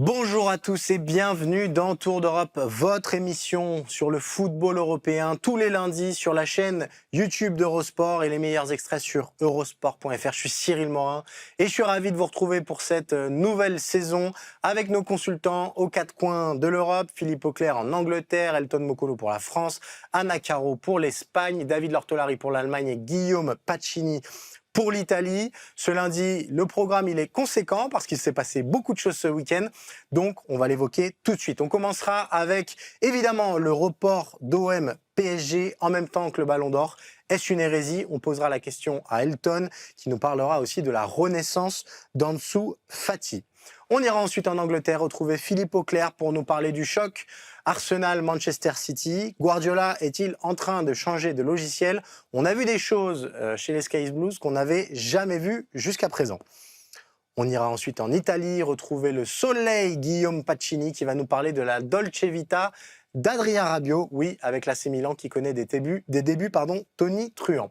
Bonjour à tous et bienvenue dans Tour d'Europe, votre émission sur le football européen, tous les lundis sur la chaîne YouTube d'Eurosport et les meilleurs extraits sur eurosport.fr. Je suis Cyril Morin et je suis ravi de vous retrouver pour cette nouvelle saison avec nos consultants aux quatre coins de l'Europe, Philippe Auclair en Angleterre, Elton Mokolo pour la France, Anna Caro pour l'Espagne, David Lortolari pour l'Allemagne et Guillaume Pacini pour l'Italie. Ce lundi, le programme il est conséquent parce qu'il s'est passé beaucoup de choses ce week-end. Donc, on va l'évoquer tout de suite. On commencera avec, évidemment, le report d'OM PSG en même temps que le Ballon d'Or. Est-ce une hérésie? On posera la question à Elton, qui nous parlera aussi de la renaissance d'Ansu Fati. On ira ensuite en Angleterre retrouver Philippe Auclair pour nous parler du choc Arsenal-Manchester City. Guardiola est-il en train de changer de logiciel? On a vu des choses chez les Sky Blues qu'on n'avait jamais vues jusqu'à présent. On ira ensuite en Italie retrouver le soleil Guillaume Pacini qui va nous parler de la Dolce Vita d'Adrien Rabiot, oui, avec l'AC Milan qui connaît des débuts tonitruants.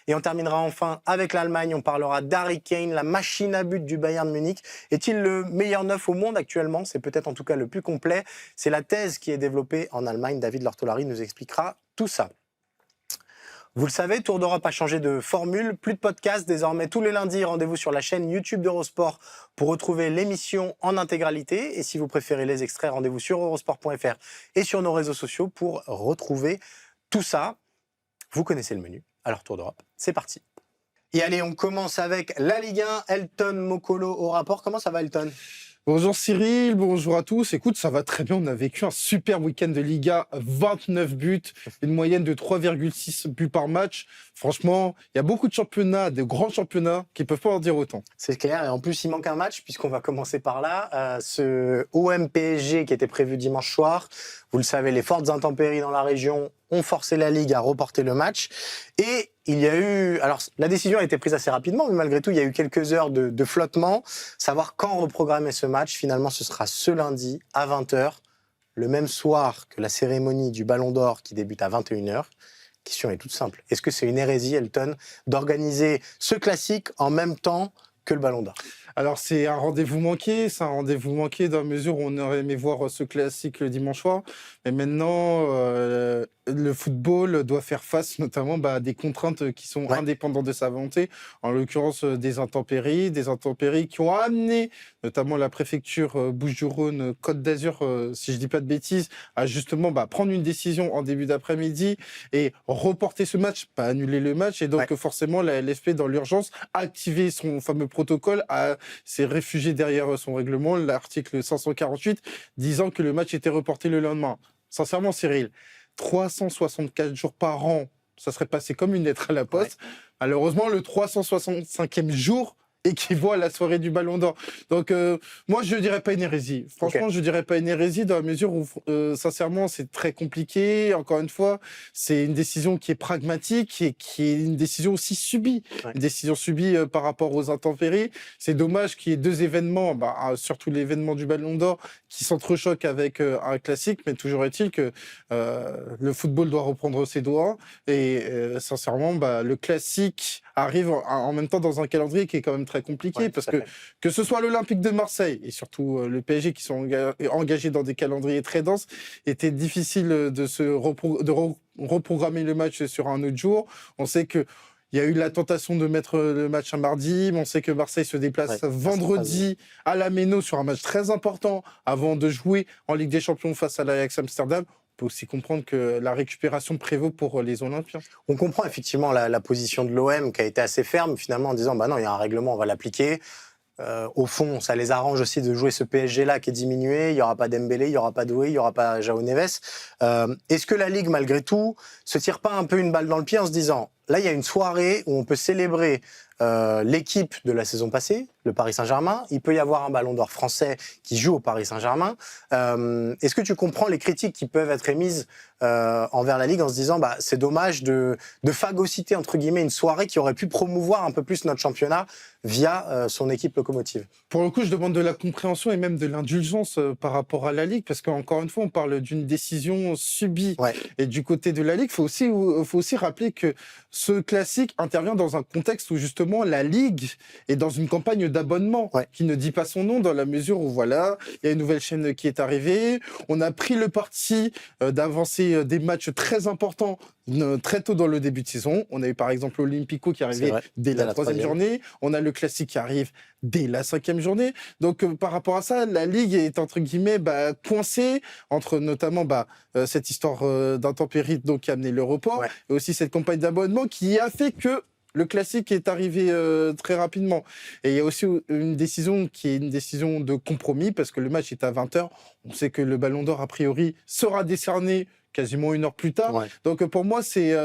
Et on terminera enfin avec l'Allemagne, on parlera d'Harry Kane, la machine à but du Bayern Munich. Est-il le meilleur neuf au monde actuellement? C'est peut-être en tout cas le plus complet. C'est la thèse qui est développée en Allemagne. David Lortolari nous expliquera tout ça. Vous le savez, Tour d'Europe a changé de formule, plus de podcasts, désormais tous les lundis, rendez-vous sur la chaîne YouTube d'Eurosport pour retrouver l'émission en intégralité. Et si vous préférez les extraits, rendez-vous sur eurosport.fr et sur nos réseaux sociaux pour retrouver tout ça. Vous connaissez le menu, alors Tour d'Europe, c'est parti. Et allez, on commence avec la Ligue 1, Elton Mokolo au rapport. Comment ça va Elton ? Bonjour Cyril, bonjour à tous. Écoute, ça va très bien. On a vécu un super week-end de Liga, 29 buts, une moyenne de 3,6 buts par match. Franchement, il y a beaucoup de championnats, de grands championnats qui peuvent pas en dire autant. C'est clair. Et en plus, il manque un match puisqu'on va commencer par là. Ce OM PSG qui était prévu dimanche soir. Vous le savez, les fortes intempéries dans la région ont forcé la Ligue à reporter le match. Et il y a eu... Alors, la décision a été prise assez rapidement, mais malgré tout, il y a eu quelques heures de flottement. Savoir quand reprogrammer ce match. Finalement, ce sera ce lundi à 20h, le même soir que la cérémonie du Ballon d'Or qui débute à 21h. La question est toute simple. Est-ce que c'est une hérésie, Elton, d'organiser ce classique en même temps que le Ballon d'Or? Alors, c'est un rendez-vous manqué. C'est un rendez-vous manqué dans la mesure où on aurait aimé voir ce classique le dimanche soir. Mais maintenant, le football doit faire face notamment à des contraintes qui sont indépendantes de sa volonté. En l'occurrence, des intempéries qui ont amené notamment la préfecture Bouches-du-Rhône, Côte d'Azur, si je dis pas de bêtises, à justement prendre une décision en début d'après-midi et reporter ce match, pas annuler le match. Et donc, forcément, la LFP, dans l'urgence, a activé son fameux protocole, s'est réfugié derrière son règlement, l'article 548, disant que le match était reporté le lendemain. Sincèrement, Cyril, 364 jours par an, ça serait passé comme une lettre à la poste. Malheureusement, le 365e jour équivaut à la soirée du Ballon d'Or. Donc, moi, je ne dirais pas une hérésie. Franchement, je ne dirais pas une hérésie dans la mesure où, sincèrement, c'est très compliqué. Encore une fois, c'est une décision qui est pragmatique et qui est une décision aussi subie. Une décision subie par rapport aux intempéries. C'est dommage qu'il y ait deux événements, surtout l'événement du Ballon d'Or, qui s'entrechoquent avec un classique, mais toujours est-il que le football doit reprendre ses droits. Et sincèrement, le classique arrive en même temps dans un calendrier qui est quand même très compliqué, parce que ce soit l'Olympique de Marseille et surtout le PSG qui sont engagés dans des calendriers très denses, était difficile de reprogrammer le match sur un autre jour. On sait que il y a eu la tentation de mettre le match un mardi, mais on sait que Marseille se déplace vendredi à la Méno sur un match très important avant de jouer en Ligue des Champions face à l'Ajax Amsterdam. On peut aussi comprendre que la récupération prévaut pour les Olympiens. On comprend effectivement la position de l'OM qui a été assez ferme finalement en disant non, il y a un règlement, on va l'appliquer. Au fond, ça les arrange aussi de jouer ce PSG-là qui est diminué. Il n'y aura pas Dembélé, il n'y aura pas Doué, il n'y aura pas João Neves. Est-ce que la Ligue, malgré tout, se tire pas un peu une balle dans le pied en se disant là, il y a une soirée où on peut célébrer l'équipe de la saison passée, le Paris Saint-Germain. Il peut y avoir un Ballon d'Or français qui joue au Paris Saint-Germain. Est-ce que tu comprends les critiques qui peuvent être émises envers la Ligue en se disant c'est dommage de phagocyter entre guillemets une soirée qui aurait pu promouvoir un peu plus notre championnat via son équipe locomotive? Pour le coup, je demande de la compréhension et même de l'indulgence par rapport à la Ligue, parce qu'encore une fois, on parle d'une décision subie. Et du côté de la Ligue, il faut aussi rappeler que ce classique intervient dans un contexte où justement la Ligue est dans une campagne d'abonnement qui ne dit pas son nom, dans la mesure où voilà, il y a une nouvelle chaîne qui est arrivée, on a pris le parti d'avancer des matchs très importants très tôt dans le début de saison. On a eu par exemple l'Olympico qui arrivait dès la troisième journée, on a le Classique qui arrive dès la 5e journée. Donc par rapport à ça, la Ligue est entre guillemets coincée entre notamment cette histoire d'intempérie donc qui a amené le report et aussi cette campagne d'abonnement qui a fait que le Classique est arrivé très rapidement. Et il y a aussi une décision qui est une décision de compromis parce que le match est à 20h. On sait que le Ballon d'Or, a priori, sera décerné quasiment 1 heure plus tard. Donc pour moi, c'est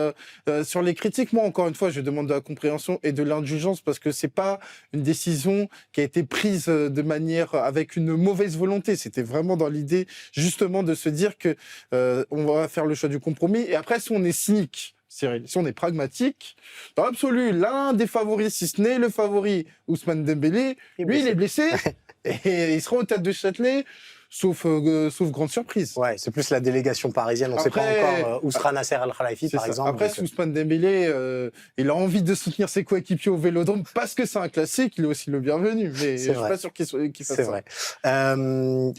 sur les critiques, moi encore une fois, je demande de la compréhension et de l'indulgence parce que c'est pas une décision qui a été prise de manière avec une mauvaise volonté. C'était vraiment dans l'idée justement de se dire que on va faire le choix du compromis. Et après, si on est cynique, Cyril, si on est pragmatique, dans l'absolu, l'un des favoris, si ce n'est le favori, Ousmane Dembélé, lui, il est blessé et il sera au Stade de Châtelet. Sauf grande surprise. Ouais, c'est plus la délégation parisienne. On ne sait pas encore où sera Nasser Al-Khelaifi, par exemple. Après, Ousmane Dembélé, il a envie de soutenir ses coéquipiers au Vélodrome parce que c'est un classique. Il est aussi le bienvenu. Mais je ne suis pas sûr qu'il fasse ça. C'est vrai.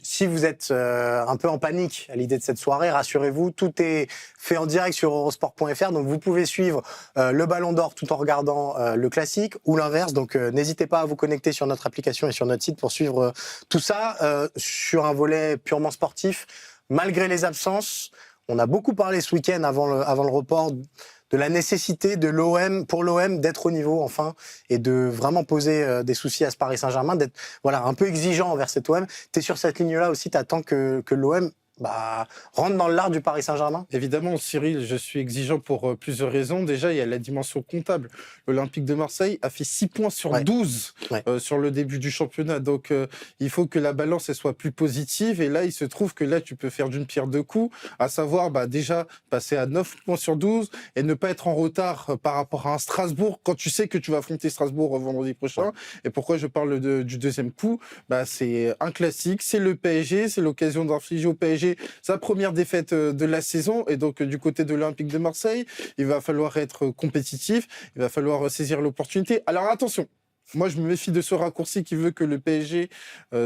Si vous êtes un peu en panique à l'idée de cette soirée, rassurez-vous, tout est fait en direct sur Eurosport.fr. Donc, vous pouvez suivre le Ballon d'Or tout en regardant le classique ou l'inverse. Donc, n'hésitez pas à vous connecter sur notre application et sur notre site pour suivre tout ça sur un volet purement sportif. Malgré les absences, on a beaucoup parlé ce week-end avant le report de la nécessité de pour l'OM d'être au niveau enfin et de vraiment poser des soucis à ce Paris Saint-Germain, d'être un peu exigeant envers cet OM. Tu es sur cette ligne-là aussi, tu attends que l'OM rentre dans l'art du Paris Saint-Germain? Évidemment, Cyril, je suis exigeant pour plusieurs raisons. Déjà, il y a la dimension comptable. L'Olympique de Marseille a fait 6 points sur 12 sur le début du championnat. Donc, il faut que la balance elle soit plus positive. Et là, il se trouve que là, tu peux faire d'une pierre deux coups, à savoir déjà passer à 9 points sur 12 et ne pas être en retard par rapport à un Strasbourg quand tu sais que tu vas affronter Strasbourg vendredi prochain. Et pourquoi je parle du deuxième coup? C'est un classique, c'est le PSG, c'est l'occasion d'infliger au PSG sa première défaite de la saison. Et donc, du côté de l'Olympique de Marseille, il va falloir être compétitif, il va falloir saisir l'opportunité. Alors attention, moi, je me méfie de ce raccourci qui veut que le PSG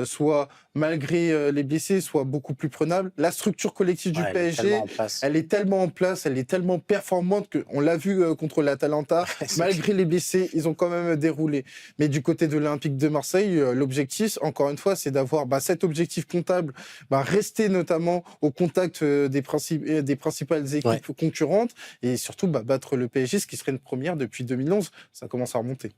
soit, malgré les blessés, soit beaucoup plus prenable. La structure collective du PSG, elle est tellement en place, elle est tellement performante qu'on l'a vu contre l'Atalanta. Malgré les blessés, ils ont quand même déroulé. Mais du côté de l'Olympique de Marseille, l'objectif, encore une fois, c'est d'avoir cet objectif comptable, rester notamment au contact des principales équipes concurrentes et surtout battre le PSG, ce qui serait une première depuis 2011. Ça commence à remonter.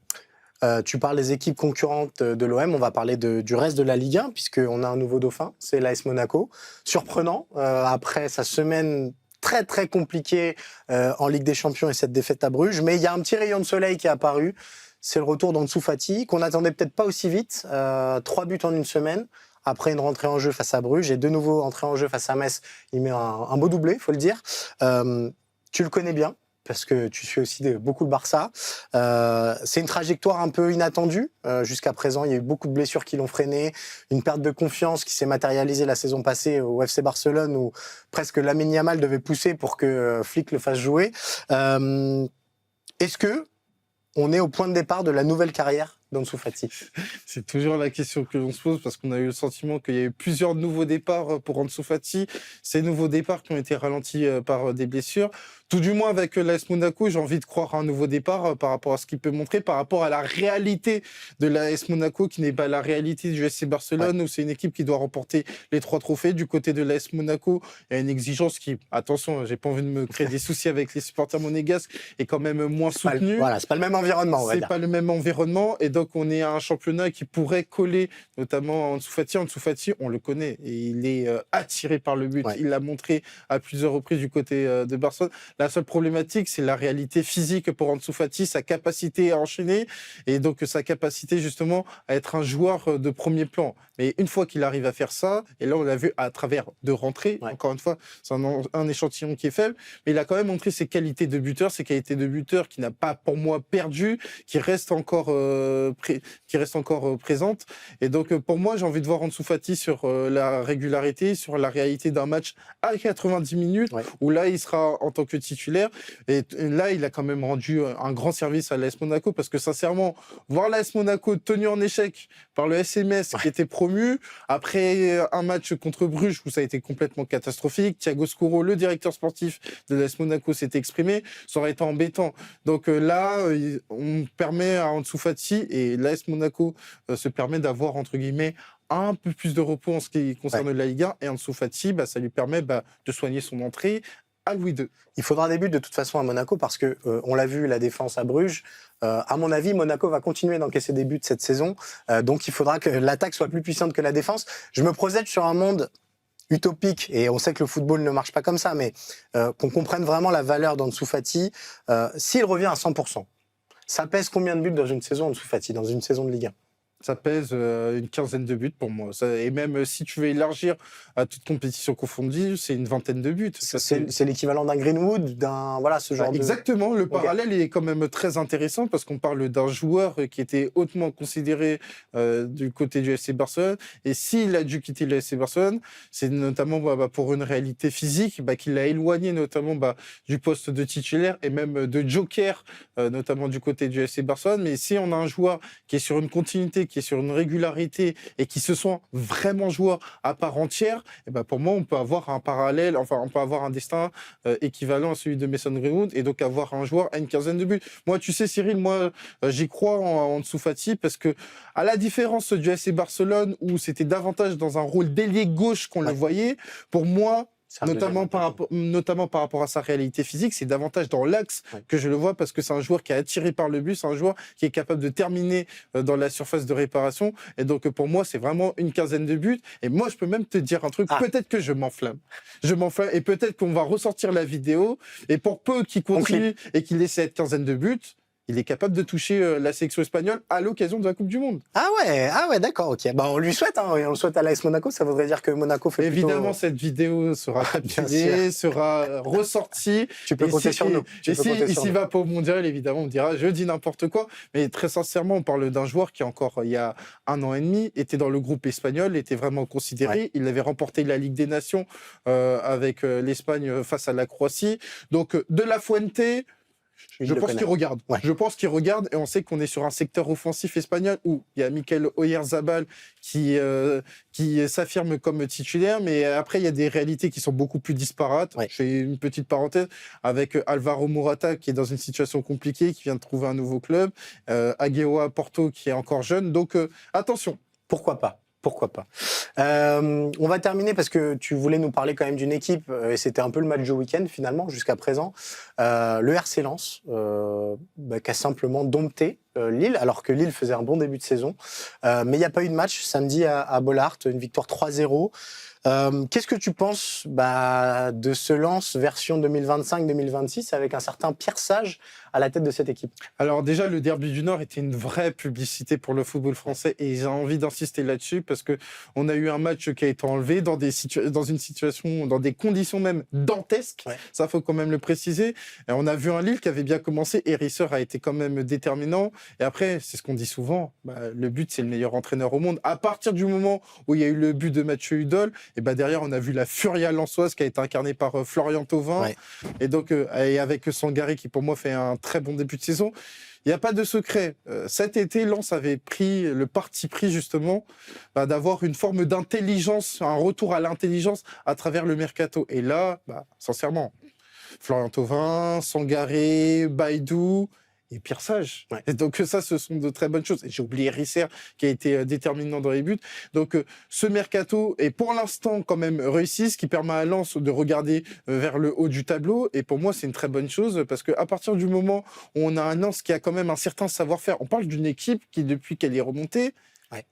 Tu parles des équipes concurrentes de l'OM, on va parler du reste de la Ligue 1, puisqu'on a un nouveau dauphin, c'est l'AS Monaco. Surprenant, après sa semaine très très compliquée en Ligue des Champions et cette défaite à Bruges, mais il y a un petit rayon de soleil qui est apparu, c'est le retour d'Ansu Fati, qu'on n'attendait peut-être pas aussi vite, 3 buts en une semaine, après une rentrée en jeu face à Bruges, et de nouveau entrée en jeu face à Metz, il met un beau doublé, il faut le dire. Tu le connais bien, parce que tu suis aussi beaucoup le Barça. C'est une trajectoire un peu inattendue. Jusqu'à présent, il y a eu beaucoup de blessures qui l'ont freiné, une perte de confiance qui s'est matérialisée la saison passée au FC Barcelone, où presque Lamine Yamal devait pousser pour que Flick le fasse jouer. Est-ce que on est au point de départ de la nouvelle carrière d'Ansu Fati? C'est toujours la question que l'on se pose parce qu'on a eu le sentiment qu'il y a eu plusieurs nouveaux départs pour Ansu Fati. Ces nouveaux départs qui ont été ralentis par des blessures. Tout du moins avec l'AS Monaco, j'ai envie de croire à un nouveau départ par rapport à ce qu'il peut montrer, par rapport à la réalité de l'AS Monaco qui n'est pas la réalité du FC Barcelone où c'est une équipe qui doit remporter les 3 trophées. Du côté de l'AS Monaco, il y a une exigence qui, attention, j'ai pas envie de me créer des soucis avec les supporters monégasques, est quand même moins soutenue. Voilà, c'est pas le même environnement, on va dire. C'est pas le même environnement et donc on est à un championnat qui pourrait coller notamment Ansu Fati. Ansu Fati, on le connaît et il est attiré par le but. Il l'a montré à plusieurs reprises du côté de Barcelone. La seule problématique, c'est la réalité physique pour Ansu Fati, sa capacité à enchaîner et donc sa capacité justement à être un joueur de premier plan. Mais une fois qu'il arrive à faire ça, et là on l'a vu à travers de rentrées, encore une fois, c'est un échantillon qui est faible, mais il a quand même montré ses qualités de buteur qui n'a pas pour moi perdu, qui reste encore présente. Et donc, pour moi, j'ai envie de voir Ansu Fati sur la régularité, sur la réalité d'un match à 90 minutes, où là, il sera en tant que titulaire. Et là, il a quand même rendu un grand service à l'AS Monaco, parce que sincèrement, voir l'AS Monaco tenu en échec par le SMS qui était promu, après un match contre Bruges où ça a été complètement catastrophique, Thiago Scuro, le directeur sportif de l'AS Monaco, s'est exprimé, ça aurait été embêtant. Donc là, on permet à Ansu Fati, et l'AS Monaco se permet d'avoir, entre guillemets, un peu plus de repos en ce qui concerne la Ligue 1, et Ansu Fati, ça lui permet de soigner son entrée à Louis II. Il faudra des buts de toute façon à Monaco, parce que on l'a vu, la défense à Bruges. À mon avis, Monaco va continuer d'encaisser des buts cette saison. Donc il faudra que l'attaque soit plus puissante que la défense. Je me projette sur un monde utopique, et on sait que le football ne marche pas comme ça, mais qu'on comprenne vraiment la valeur d'Ansu Fati. S'il revient à 100%, ça pèse combien de buts dans une saison, Ansu Fati, dans une saison de Ligue 1? Ça pèse une quinzaine de buts pour moi. Et même si tu veux élargir à toute compétition confondue, c'est une vingtaine de buts. C'est l'équivalent d'un Greenwood, ce genre exactement. Le parallèle est quand même très intéressant, parce qu'on parle d'un joueur qui était hautement considéré du côté du FC Barcelone. Et s'il a dû quitter le FC Barcelone, c'est notamment pour une réalité physique qui l'a éloigné notamment du poste de titulaire et même de joker, notamment du côté du FC Barcelone. Mais si on a un joueur qui est sur une continuité, qui est sur une régularité, et qui se sent vraiment joueur à part entière, et pour moi, on peut avoir un parallèle, on peut avoir un destin équivalent à celui de Mason Greenwood, et donc avoir un joueur à une quinzaine de buts. Moi, tu sais, Cyril, j'y crois en Ansu Fati, parce que, à la différence du FC Barcelone, où c'était davantage dans un rôle d'ailier gauche qu'on le voyait, pour moi, notamment par rapport à sa réalité physique, c'est davantage dans l'axe que je le vois, parce que c'est un joueur qui est attiré par le but, c'est un joueur qui est capable de terminer dans la surface de réparation, et donc pour moi c'est vraiment une quinzaine de buts. Et moi je peux même te dire un truc, peut-être que je m'enflamme, et peut-être qu'on va ressortir la vidéo, et pour peu qu'il continue et qu'il ait cette quinzaine de buts, il est capable de toucher la sélection espagnole à l'occasion de la Coupe du Monde. Ah ouais, d'accord, ok. On lui souhaite, et on le souhaite à l'AS Monaco. Ça voudrait dire que Monaco fait évidemment, cette vidéo sera capturée, sera ressortie. Tu peux compter sur nous. Et s'il va pas au mondial, évidemment, on dira je dis n'importe quoi. Mais très sincèrement, on parle d'un joueur qui, encore il y a 1 an et demi, était dans le groupe espagnol, était vraiment considéré. Il avait remporté la Ligue des Nations avec l'Espagne face à la Croatie. Donc, De La Fuente, je pense qu'il regarde. Je pense qu'il regarde, et on sait qu'on est sur un secteur offensif espagnol où il y a Mikel Oyarzabal qui s'affirme comme titulaire, mais après il y a des réalités qui sont beaucoup plus disparates. Je fais une petite parenthèse avec Alvaro Morata qui est dans une situation compliquée, qui vient de trouver un nouveau club, Agueroa Porto qui est encore jeune. Donc attention. Pourquoi pas? On va terminer, parce que tu voulais nous parler quand même d'une équipe, et c'était un peu le match du week-end finalement jusqu'à présent. Le RC Lens, qui a simplement dompté Lille, alors que Lille faisait un bon début de saison. Mais il n'y a pas eu de match samedi à Bollaert, une victoire 3-0. Qu'est-ce que tu penses de ce Lens version 2025-2026 avec un certain Pierre Sage à la tête de cette équipe? Alors déjà, le derby du Nord était une vraie publicité pour le football français, et j'ai envie d'insister là-dessus, parce que on a eu un match qui a été enlevé dans une situation, dans des conditions même dantesques. Ça, faut quand même le préciser. Et on a vu un Lille qui avait bien commencé, et Risser a été quand même déterminant. Et après, c'est ce qu'on dit souvent, le but, c'est le meilleur entraîneur au monde. À partir du moment où il y a eu le but de Mathieu Hudol, et derrière, on a vu la furia lensoise qui a été incarnée par Florian Thauvin. Et donc, et avec Sangaré qui, pour moi, fait un très bon début de saison. Il n'y a pas de secret. Cet été, Lens avait pris le parti pris, justement, d'avoir une forme d'intelligence, un retour à l'intelligence à travers le mercato. Et là, sincèrement, Florian Thauvin, Sangaré, Baïdou et Pierre Sage. Et donc ça, ce sont de très bonnes choses. Et j'ai oublié Risser qui a été déterminant dans les buts. Donc ce mercato est pour l'instant quand même réussi, ce qui permet à Lens de regarder vers le haut du tableau. Et pour moi, c'est une très bonne chose, parce qu'à partir du moment où on a un Lens qui a quand même un certain savoir-faire, on parle d'une équipe qui, depuis qu'elle est remontée,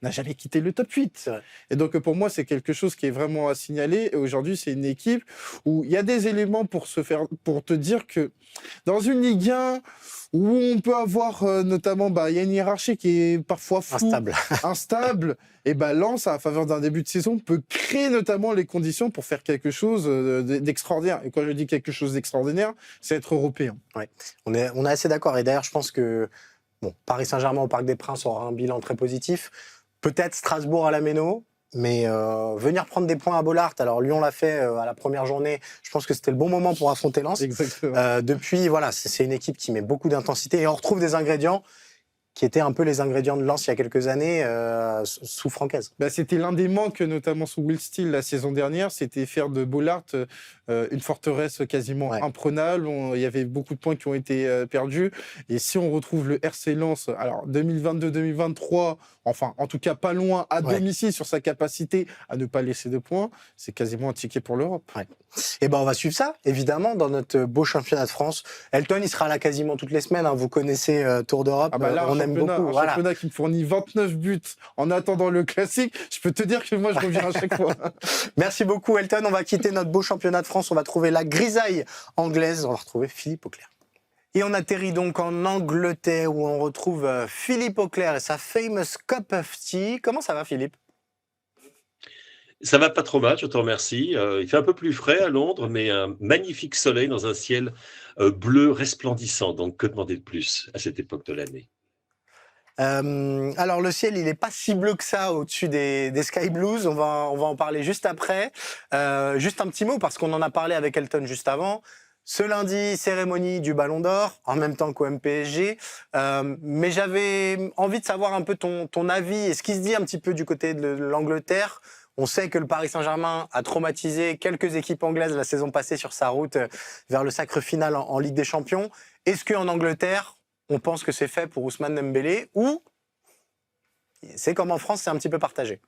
n'a jamais quitté le top 8. Et donc pour moi, c'est quelque chose qui est vraiment à signaler. Et aujourd'hui, c'est une équipe où il y a des éléments pour te dire que dans une Ligue 1 où on peut avoir notamment, il y a une hiérarchie qui est parfois floue, instable, et Lens, à faveur d'un début de saison, peut créer notamment les conditions pour faire quelque chose d'extraordinaire. Et quand je dis quelque chose d'extraordinaire, c'est être européen. On est assez d'accord. Et d'ailleurs, je pense que Bon, Paris Saint-Germain au Parc des Princes aura un bilan très positif. Peut-être Strasbourg à la Méno. Mais venir prendre des points à Bollaert, alors Lyon l'a fait à la première journée, je pense que c'était le bon moment pour affronter Lens. Exactement. Depuis, voilà, c'est une équipe qui met beaucoup d'intensité et on retrouve des ingrédients qui étaient un peu les ingrédients de Lens il y a quelques années sous Francaise. Bah, c'était l'un des manques, notamment sous Will Steele la saison dernière, c'était faire de Bollaert une forteresse quasiment imprenable. Il y avait beaucoup de points qui ont été perdus. Et si on retrouve le RC Lens, alors 2022-2023, enfin en tout cas pas loin à domicile sur sa capacité à ne pas laisser de points, c'est quasiment un ticket pour l'Europe. Et ben on va suivre ça, évidemment, dans notre beau championnat de France. Elton, il sera là quasiment toutes les semaines. Hein. Vous connaissez Tour d'Europe, ah bah là, on aime beaucoup. Un championnat qui me fournit 29 buts en attendant le classique. Je peux te dire que moi, je reviens à chaque fois. Merci beaucoup, Elton. On va quitter notre beau championnat de France. On va trouver la grisaille anglaise. On va retrouver Philippe Auclair. Et on atterrit donc en Angleterre où on retrouve Philippe Auclair et sa famous cup of tea. Comment ça va, Philippe ? Ça va pas trop mal, je te remercie. Il fait un peu plus frais à Londres, mais un magnifique soleil dans un ciel bleu resplendissant. Donc, que demander de plus à cette époque de l'année ? Alors le ciel, il n'est pas si bleu que ça au-dessus des Sky Blues. On va en parler juste après. Juste un petit mot parce qu'on en a parlé avec Elton juste avant. Ce lundi, cérémonie du Ballon d'Or, en même temps qu'au MPSG. Mais j'avais envie de savoir un peu ton avis et ce qui se dit un petit peu du côté de l'Angleterre. On sait que le Paris Saint-Germain a traumatisé quelques équipes anglaises la saison passée sur sa route vers le sacre final en Ligue des Champions. Est-ce qu'en Angleterre, on pense que c'est fait pour Ousmane Dembélé ou c'est comme en France, c'est un petit peu partagé?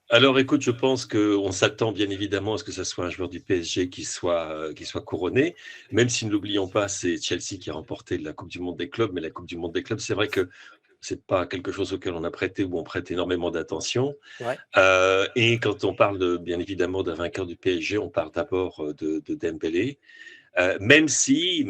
Alors écoute, je pense qu'on s'attend bien évidemment à ce que ce soit un joueur du PSG qui soit couronné, même si, ne l'oublions pas, c'est Chelsea qui a remporté la Coupe du Monde des clubs, mais la Coupe du Monde des clubs, c'est vrai que c'est pas quelque chose auquel on a prêté ou on prête énormément d'attention. Et quand on parle bien évidemment d'un vainqueur du PSG, on parle d'abord de Dembélé, même si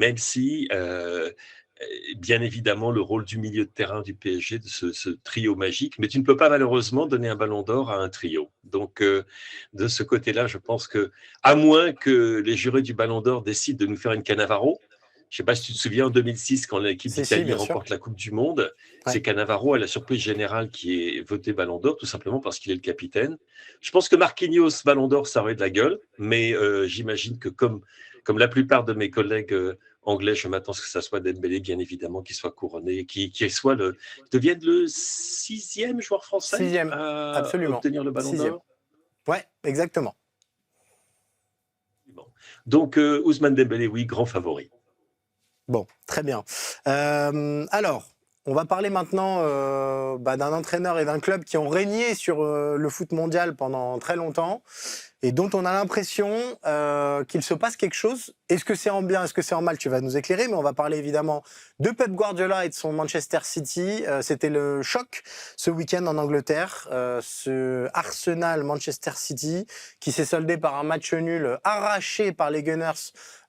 bien évidemment le rôle du milieu de terrain du PSG, de ce trio magique, mais tu ne peux pas malheureusement donner un ballon d'or à un trio. Donc de ce côté-là, je pense que, à moins que les jurés du ballon d'or décident de nous faire une Cannavaro. Je ne sais pas si tu te souviens, en 2006, quand l'équipe d'Italie remporte la Coupe du Monde, c'est Cannavaro à la surprise générale qui est voté Ballon d'Or, tout simplement parce qu'il est le capitaine. Je pense que Marquinhos, Ballon d'Or, ça aurait de la gueule, mais j'imagine que comme la plupart de mes collègues anglais, je m'attends à ce que ça soit Dembélé, bien évidemment, qui soit couronné, qui devienne le 6e joueur français à obtenir le Ballon d'Or. Ouais, exactement. Donc, Ousmane Dembélé, oui, grand favori. Bon, très bien. Alors, on va parler maintenant d'un entraîneur et d'un club qui ont régné sur le foot mondial pendant très longtemps et dont on a l'impression qu'il se passe quelque chose. Est-ce que c'est en bien, est-ce que c'est en mal? Tu vas nous éclairer, mais on va parler évidemment de Pep Guardiola et de son Manchester City. C'était le choc ce week-end en Angleterre, ce Arsenal-Manchester City qui s'est soldé par un match nul arraché par les Gunners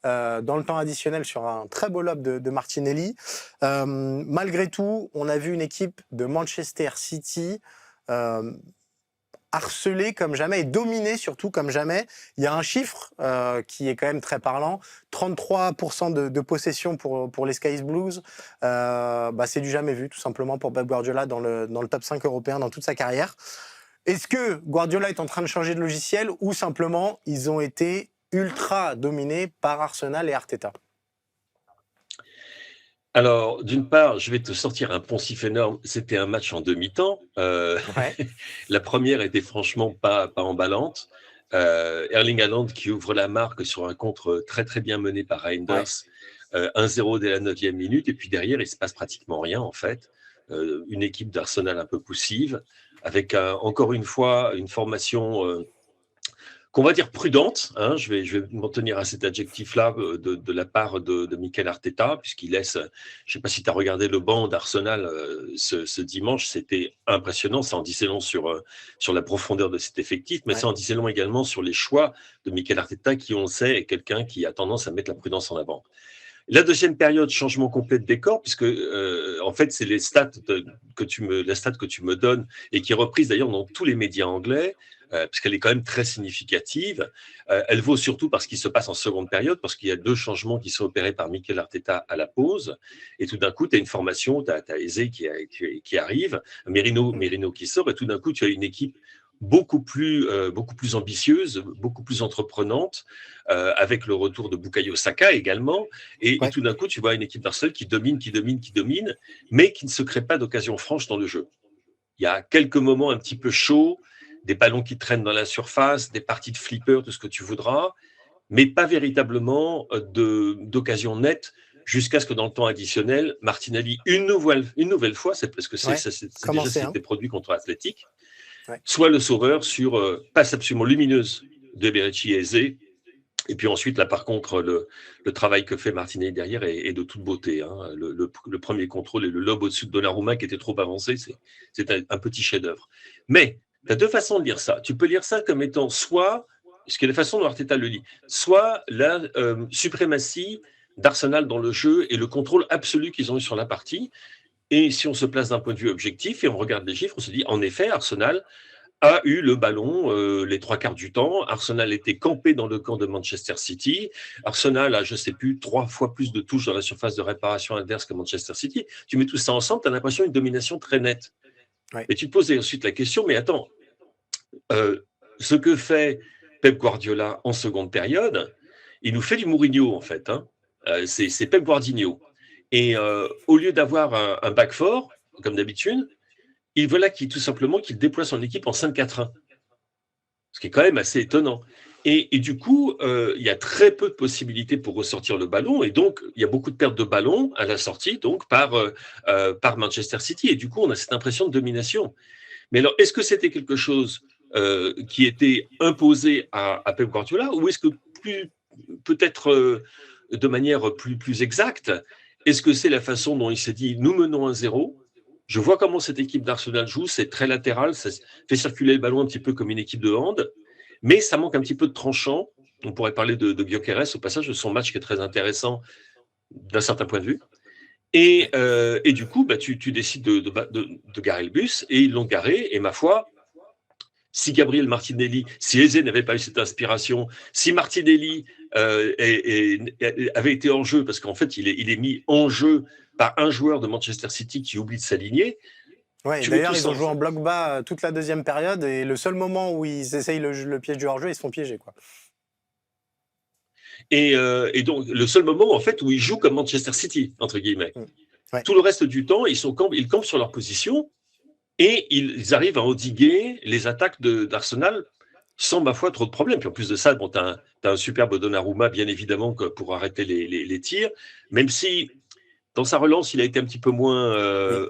dans le temps additionnel sur un très beau lob de Martinelli. Malgré tout, on a vu une équipe de Manchester City harcelée comme jamais et dominée surtout comme jamais. Il y a un chiffre qui est quand même très parlant, 33% de possession pour les Sky Blues. C'est du jamais vu tout simplement pour Pep Guardiola dans le top 5 européen dans toute sa carrière. Est-ce que Guardiola est en train de changer de logiciel ou simplement ils ont été ultra dominés par Arsenal et Arteta? Alors, d'une part, je vais te sortir un poncif énorme. C'était un match en demi-temps. La première était franchement pas emballante. Erling Haaland qui ouvre la marque sur un contre très très bien mené par Reinders. 1-0 dès la 9e minute. Et puis derrière, il se passe pratiquement rien en fait. Une équipe d'Arsenal un peu poussive, avec encore une fois une formation qu'on va dire prudente, hein, je vais m'en tenir à cet adjectif-là de la part de Mikel Arteta, puisqu'il laisse, je ne sais pas si tu as regardé le banc d'Arsenal ce dimanche, c'était impressionnant, ça en disait long sur la profondeur de cet effectif, mais ça en disait long également sur les choix de Mikel Arteta, qui on sait est quelqu'un qui a tendance à mettre la prudence en avant. La deuxième période, changement complet de décor, puisque en fait, c'est les stats que tu me donnes et qui est reprise d'ailleurs dans tous les médias anglais. parce qu'elle est quand même très significative. Elle vaut surtout parce qu'il se passe en seconde période, parce qu'il y a 2 changements qui sont opérés par Mikel Arteta à la pause, et tout d'un coup, tu as une formation, tu as Eze qui arrive, Merino qui sort, et tout d'un coup, tu as une équipe beaucoup plus ambitieuse, beaucoup plus entreprenante, avec le retour de Bukayo Saka également, et tout d'un coup, tu vois une équipe d'Arsenal qui domine, mais qui ne se crée pas d'occasion franche dans le jeu. Il y a quelques moments un petit peu chauds, des ballons qui traînent dans la surface, des parties de flipper, tout ce que tu voudras, mais pas véritablement d'occasion nette, jusqu'à ce que dans le temps additionnel, Martinelli, une nouvelle fois, c'est parce que c'est déjà ce qui était produit contre Athletic, soit le sauveur sur passe absolument lumineuse de Berechi et Eze. Et puis ensuite, là, par contre, le travail que fait Martinelli derrière est de toute beauté. Hein. Le premier contrôle et le lob au-dessus de Donnarumma qui était trop avancé, c'est un petit chef-d'œuvre. Mais tu as 2 façons de lire ça. Tu peux lire ça comme étant soit, ce qui est la façon dont Arteta le lit, soit la suprématie d'Arsenal dans le jeu et le contrôle absolu qu'ils ont eu sur la partie. Et si on se place d'un point de vue objectif et on regarde les chiffres, on se dit, en effet, Arsenal a eu le ballon les 3/4 du temps. Arsenal était campé dans le camp de Manchester City. Arsenal a, je ne sais plus, 3 fois plus de touches dans la surface de réparation adverse que Manchester City. Tu mets tout ça ensemble, tu as l'impression d'une domination très nette. Et tu te poses ensuite la question, mais attends, ce que fait Pep Guardiola en seconde période, il nous fait du Mourinho, en fait. Hein. C'est Pep Guardinho. Et au lieu d'avoir un back four, comme d'habitude, il voilà tout simplement qu'il déploie son équipe en 5-4-1. Ce qui est quand même assez étonnant. Et du coup, il y a très peu de possibilités pour ressortir le ballon. Et donc, il y a beaucoup de pertes de ballon à la sortie donc par Manchester City. Et du coup, on a cette impression de domination. Mais alors, est-ce que c'était quelque chose qui était imposé à Pep Guardiola, ou est-ce que peut-être de manière plus exacte, est-ce que c'est la façon dont il s'est dit, nous menons 1-0, je vois comment cette équipe d'Arsenal joue, c'est très latéral, ça fait circuler le ballon un petit peu comme une équipe de hand, mais ça manque un petit peu de tranchant. On pourrait parler de Gyökeres, au passage, de son match qui est très intéressant d'un certain point de vue. Et du coup, tu décides de garer le bus, et ils l'ont garé, et ma foi, si Gabriel Martinelli, si Eze n'avait pas eu cette inspiration, si Martinelli avait été en jeu, parce qu'en fait, il est mis en jeu par un joueur de Manchester City qui oublie de s'aligner. Ouais, d'ailleurs, ils ont joué en bloc bas toute la deuxième période, et le seul moment où ils essayent le piège du hors-jeu, ils se font piéger, quoi. Et donc, le seul moment, en fait, où ils jouent comme Manchester City, entre guillemets. Ouais. Tout le reste du temps, ils campent sur leur position, et ils arrivent à endiguer les attaques d'Arsenal sans, ma foi, trop de problèmes. Puis en plus de ça, bon, tu as un superbe Donnarumma, bien évidemment, pour arrêter les tirs, même si dans sa relance, il a été un petit peu moins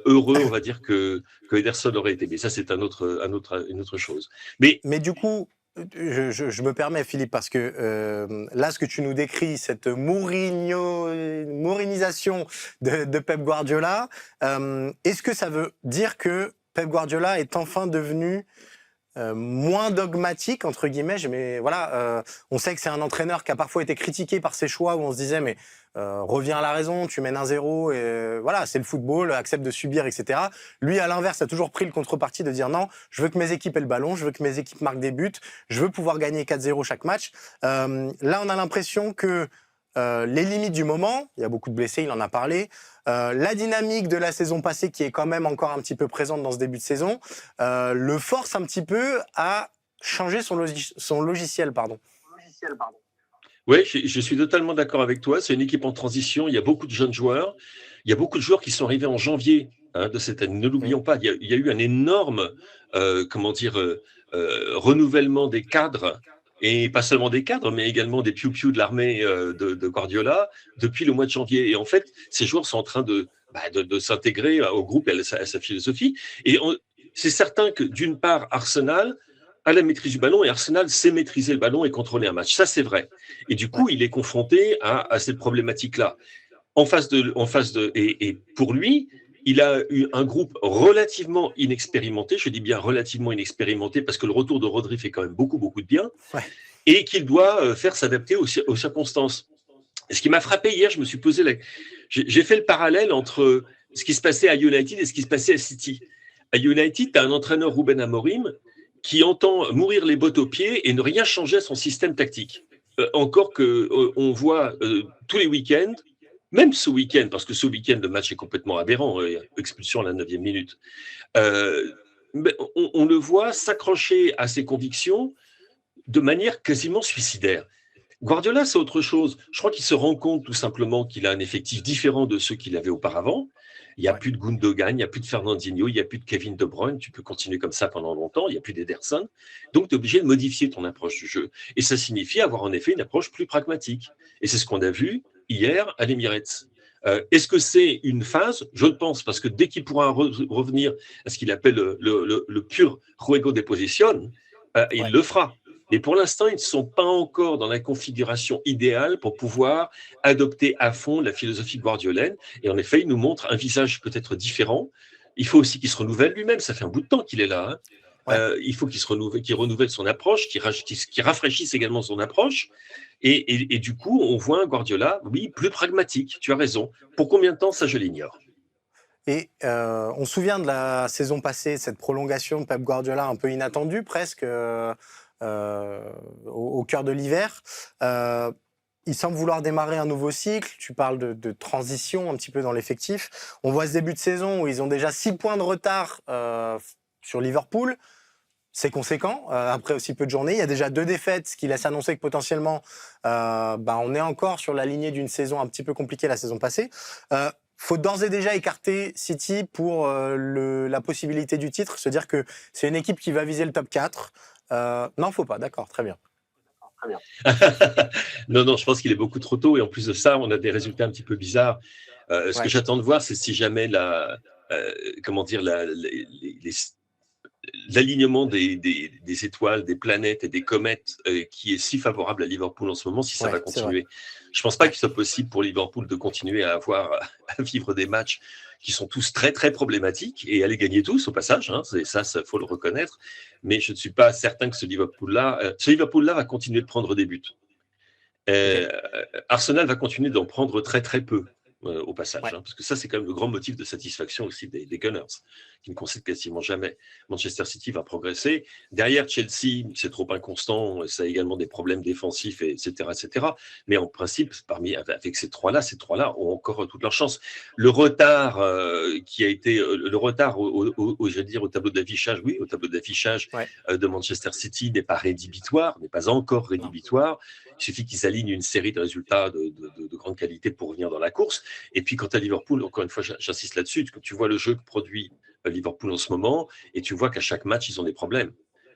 heureux, on va dire, que Ederson aurait été. Mais ça, c'est une autre chose. Mais du coup, je me permets, Philippe, parce que là, ce que tu nous décris, cette mourinisation de Pep Guardiola, est-ce que ça veut dire que Pep Guardiola est enfin devenu moins dogmatique, entre guillemets, mais voilà, on sait que c'est un entraîneur qui a parfois été critiqué par ses choix, où on se disait, mais reviens à la raison, tu mènes 1-0, et voilà, c'est le football, accepte de subir, etc. Lui, à l'inverse, a toujours pris le contre-parti de dire non, je veux que mes équipes aient le ballon, je veux que mes équipes marquent des buts, je veux pouvoir gagner 4-0 chaque match. Là, on a l'impression que les limites du moment, il y a beaucoup de blessés, il en a parlé, la dynamique de la saison passée qui est quand même encore un petit peu présente dans ce début de saison, le force un petit peu à changer son logiciel. Oui, je suis totalement d'accord avec toi. C'est une équipe en transition. Il y a beaucoup de jeunes joueurs. Il y a beaucoup de joueurs qui sont arrivés en janvier de cette année. Ne l'oublions pas. Il y a eu un énorme renouvellement des cadres. Et pas seulement des cadres, mais également des piou-piou de l'armée de Guardiola depuis le mois de janvier. Et en fait, ces joueurs sont en train de s'intégrer au groupe et à sa philosophie. Et c'est certain que, d'une part, Arsenal a la maîtrise du ballon, et Arsenal sait maîtriser le ballon et contrôler un match. Ça, c'est vrai. Et du coup, il est confronté à cette problématique-là. Et pour lui, il a eu un groupe relativement inexpérimenté, je dis bien relativement inexpérimenté, parce que le retour de Rodri fait quand même beaucoup, beaucoup de bien, et qu'il doit faire s'adapter aux circonstances. Et ce qui m'a frappé hier, je me suis posé j'ai fait le parallèle entre ce qui se passait à United et ce qui se passait à City. À United, tu as un entraîneur, Ruben Amorim, qui entend mourir les bottes aux pieds et ne rien changer à son système tactique. Encore que on voit tous les week-ends, même ce week-end, parce que ce week-end, le match est complètement aberrant, expulsion à la 9e minute, on le voit s'accrocher à ses convictions de manière quasiment suicidaire. Guardiola, c'est autre chose. Je crois qu'il se rend compte tout simplement qu'il a un effectif différent de ceux qu'il avait auparavant. Il n'y a plus de Gundogan, il n'y a plus de Fernandinho, il n'y a plus de Kevin De Bruyne. Tu peux continuer comme ça pendant longtemps. Il n'y a plus d'Ederson. Donc, tu es obligé de modifier ton approche du jeu. Et ça signifie avoir en effet une approche plus pragmatique. Et c'est ce qu'on a vu hier à l'Emirates. Est-ce que c'est une phase? Je le pense, parce que dès qu'il pourra revenir à ce qu'il appelle le pur juego de posición, il le fera. Mais pour l'instant, ils ne sont pas encore dans la configuration idéale pour pouvoir adopter à fond la philosophie guardiolaine. Et en effet, il nous montre un visage peut-être différent. Il faut aussi qu'il se renouvelle lui-même. Ça fait un bout de temps qu'il est là. Il faut qu'il renouvelle son approche, qu'il rafraîchisse également son approche. Et du coup, on voit un Guardiola, oui, plus pragmatique. Tu as raison. Pour combien de temps, ça, je l'ignore. Et on se souvient de la saison passée, cette prolongation de Pep Guardiola un peu inattendue presque. Au cœur de l'hiver. Il semble vouloir démarrer un nouveau cycle. Tu parles de transition un petit peu dans l'effectif. On voit ce début de saison où ils ont déjà 6 points de retard sur Liverpool. C'est conséquent, après aussi peu de journées. Il y a déjà 2 défaites, ce qui laisse annoncer que potentiellement, on est encore sur la lignée d'une saison un petit peu compliquée la saison passée. Faut d'ores et déjà écarter City pour la possibilité du titre, se dire que c'est une équipe qui va viser le top 4. Non, faut pas, d'accord, très bien. Non, je pense qu'il est beaucoup trop tôt. Et en plus de ça, on a des résultats un petit peu bizarres. Ce que j'attends de voir, c'est si jamais l'alignement des étoiles, des planètes et des comètes qui est si favorable à Liverpool en ce moment, si ça va continuer. Je ne pense pas qu'il soit possible pour Liverpool de continuer à vivre des matchs qui sont tous très, très problématiques et à les gagner tous au passage. Hein, ça, faut le reconnaître. Mais je ne suis pas certain que ce Liverpool-là va continuer de prendre des buts. Arsenal va continuer d'en prendre très, très peu. Au passage, parce que ça c'est quand même le grand motif de satisfaction aussi des Gunners qui ne concèdent quasiment jamais. Manchester City va progresser, derrière Chelsea c'est trop inconstant, ça a également des problèmes défensifs, etc., mais en principe avec ces trois-là ont encore toute leur chance. Le retard qui a été le retard au tableau d'affichage, au tableau d'affichage de Manchester City n'est pas encore rédhibitoire. Il suffit qu'ils alignent une série de résultats de grande qualité pour revenir dans la course. Et puis, quant à Liverpool, encore une fois, j'insiste là-dessus, tu vois le jeu que produit Liverpool en ce moment, et tu vois qu'à chaque match, ils ont des problèmes.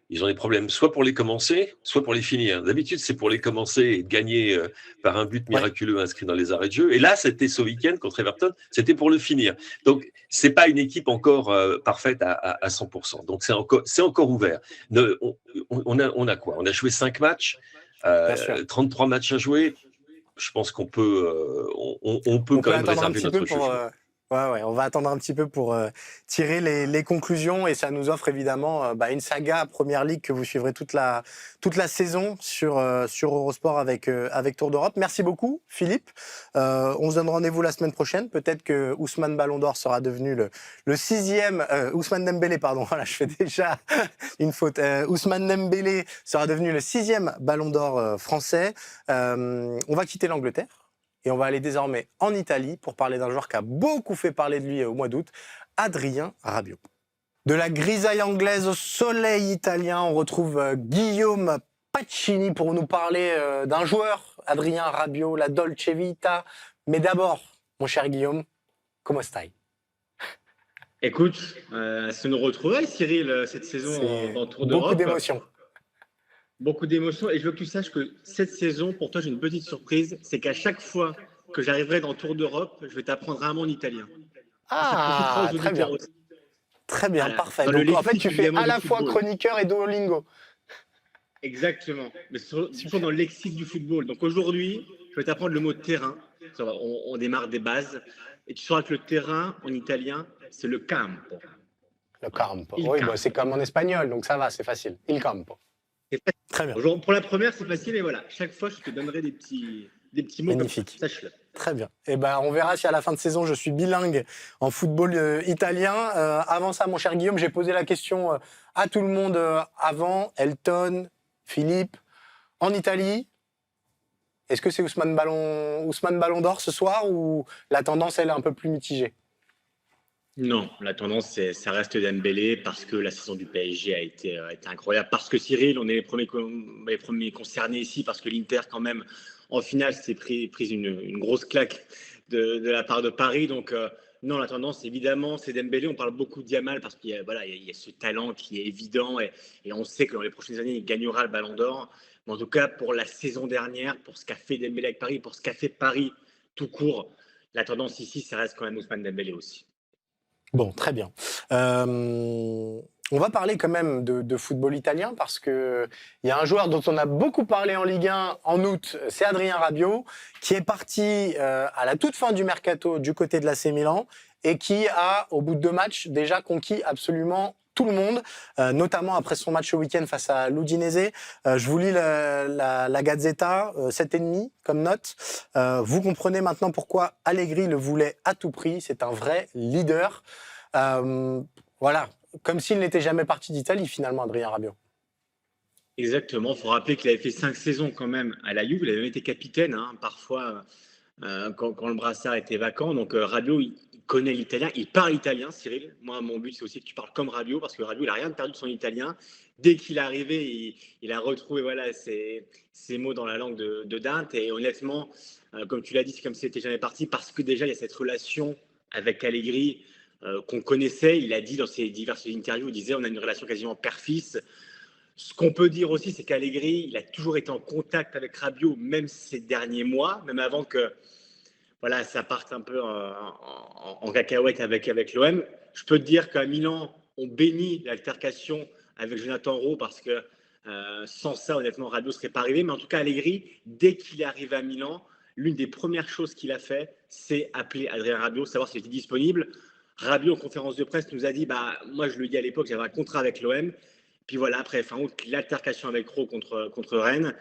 Ils ont des problèmes soit pour les commencer, soit pour les finir. D'habitude, c'est pour les commencer et de gagner par un but miraculeux inscrit dans les arrêts de jeu. Et là, c'était ce week-end contre Everton, c'était pour le finir. Donc, c'est pas une équipe encore parfaite à 100%. Donc, c'est encore ouvert. On a quoi? On a joué 5 matchs. 33 matchs à jouer, je pense qu'on peut, on peut quand même réserver notre jugement. On va attendre un petit peu pour tirer les conclusions et ça nous offre évidemment une saga Première Ligue que vous suivrez toute la saison sur Eurosport avec Tour d'Europe. Merci beaucoup Philippe. On se donne rendez-vous la semaine prochaine. Peut-être que Ousmane Ballon d'Or sera devenu le 6e. Ousmane Dembélé, pardon. Voilà, je fais déjà une faute. Ousmane Dembélé sera devenu le 6e Ballon d'Or français. On va quitter l'Angleterre. Et on va aller désormais en Italie pour parler d'un joueur qui a beaucoup fait parler de lui au mois d'août, Adrien Rabiot. De la grisaille anglaise au soleil italien, on retrouve Guillaume Pacini pour nous parler d'un joueur, Adrien Rabiot, la Dolce Vita. Mais d'abord, mon cher Guillaume, comment stai? Écoute, c'est une retrouvaille, Cyril, cette saison en Tour d'Europe. Beaucoup d'émotions. Beaucoup d'émotions. Et je veux que tu saches que cette saison, pour toi, j'ai une petite surprise. C'est qu'à chaque fois que j'arriverai dans Tour d'Europe, je vais t'apprendre un mot en italien. Ah, très bien. Très bien, voilà. Parfait. Donc, en fait, tu fais à la fois chroniqueur et Duolingo. Exactement. Mais toujours dans le lexique du football. Donc aujourd'hui, je vais t'apprendre le mot terrain. On démarre des bases. Et tu sauras que le terrain, en italien, c'est le campo. Le campo. Oui, bah, c'est comme en espagnol, donc ça va, c'est facile. Il campo. Très bien. Pour la première, c'est facile, et voilà. Chaque fois, je te donnerai des petits mots. Magnifique. Sache-le. Très bien. Et ben, on verra si à la fin de saison, je suis bilingue en football italien. Avant ça, mon cher Guillaume, j'ai posé la question à tout le monde avant. Elton, Philippe, en Italie, est-ce que c'est Ousmane Ballon d'Or ce soir ou la tendance, elle est un peu plus mitigée? Non, la tendance, ça reste Dembélé parce que la saison du PSG a été incroyable. Parce que Cyril, on est les premiers concernés ici, parce que l'Inter, quand même, en finale, s'est prise une grosse claque de la part de Paris. Donc, non, la tendance, évidemment, c'est Dembélé. On parle beaucoup de Yamal parce qu'il y a, voilà, il y a ce talent qui est évident et on sait que dans les prochaines années, il gagnera le Ballon d'Or. Mais en tout cas, pour la saison dernière, pour ce qu'a fait Dembélé avec Paris, pour ce qu'a fait Paris tout court, la tendance ici, ça reste quand même Ousmane Dembélé aussi. Bon, très bien. On va parler quand même de football italien parce que il y a un joueur dont on a beaucoup parlé en Ligue 1 en août, c'est Adrien Rabiot, qui est parti à la toute fin du mercato du côté de l'AC Milan et qui a, au bout de 2 matchs, déjà conquis absolument tout le monde, notamment après son match au week-end face à l'Udinese. Je vous lis la Gazzetta, 7,5 comme note. Vous comprenez maintenant pourquoi Allegri le voulait à tout prix. C'est un vrai leader. Voilà, comme s'il n'était jamais parti d'Italie finalement, Adrien Rabiot. Exactement, il faut rappeler qu'il avait fait 5 saisons quand même à la Juve, il avait même été capitaine, hein, parfois quand le brassard était vacant. Donc Rabiot, il connaît l'italien, il parle italien, Cyril. Moi, mon but, c'est aussi que tu parles comme Rabiot, parce que Rabiot, il n'a rien perdu de son italien. Dès qu'il est arrivé, il a retrouvé voilà, ses mots dans la langue de Dante. Et honnêtement, comme tu l'as dit, c'est comme s'il n'était jamais parti, parce que déjà, il y a cette relation avec Allegri qu'on connaissait. Il a dit dans ses diverses interviews, il disait on a une relation quasiment père-fils. Ce qu'on peut dire aussi, c'est qu'Allegri, il a toujours été en contact avec Rabiot, même ces derniers mois, même avant que voilà, ça parte un peu en cacahuète avec l'OM. Je peux te dire qu'à Milan, on bénit l'altercation avec Jonathan Rowe parce que sans ça, honnêtement, Rabiot ne serait pas arrivé. Mais en tout cas, Allegri, dès qu'il est arrivé à Milan, l'une des premières choses qu'il a fait, c'est appeler Adrien Rabiot, savoir s'il était disponible. Rabiot, en conférence de presse, nous a dit moi, je le dis à l'époque, j'avais un contrat avec l'OM. Puis voilà, après, fin août, l'altercation avec Rowe contre Rennes.